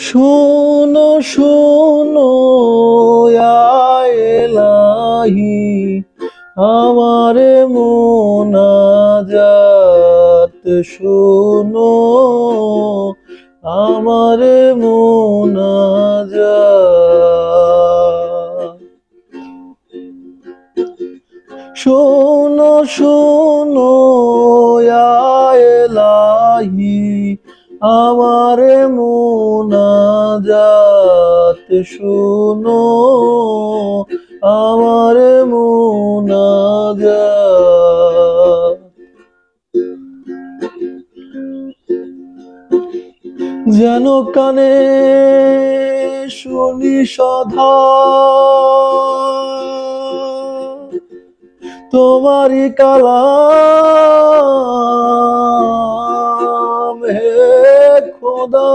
শোনো শোনো ইয়া এলাহি আমার মোনাজাত শোনো আমার মোনাজাত। শোনো শোনো ইয়া এলাহি আমার মোনাজাত শোনো আমার মোনাজাত। যেন কানে শুনি সদা তোমারি কালাম হে খোদা।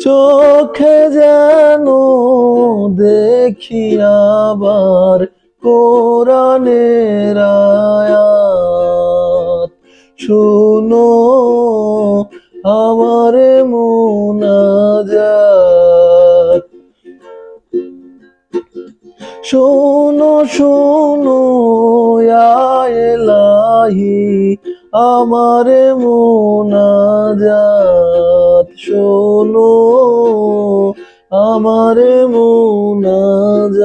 চোখে যেন দেখি আবার কোরআনের আয়াত শোনো আমার মোনাজাত। শোনো শোনো ইয়া এলাহি আমার মোনাজাত শোনো আমার মোনাজাত।